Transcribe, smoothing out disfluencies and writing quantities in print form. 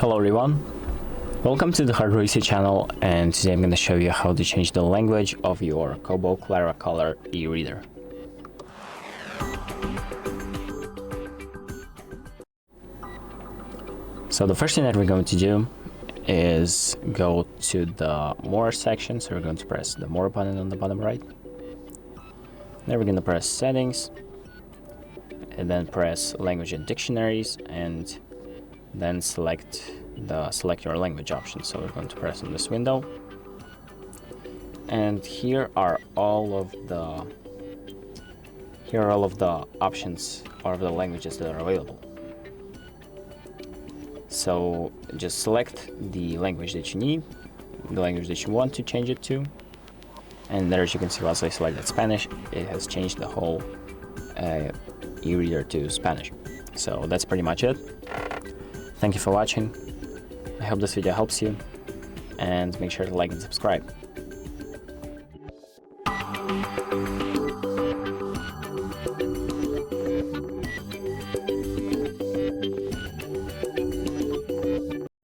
Hello everyone, welcome to the HardReset channel, and today I'm going to show you how to change the language of your KOBO Clara Colour e-reader. So the first thing that we're going to do is go to the More section, so we're going to press the More button on the bottom right. Then we're going to press Settings, and then press Language and Dictionaries, and then select your language option. So we're going to press on this window, and here are all of the options of the languages that are available. So just select the language that you need, the language that you want to change it to, and there, as you can see, once I selected Spanish, it has changed the whole e-reader to Spanish. So that's pretty much it. Thank you for watching. I hope this video helps you, and make sure to like and subscribe.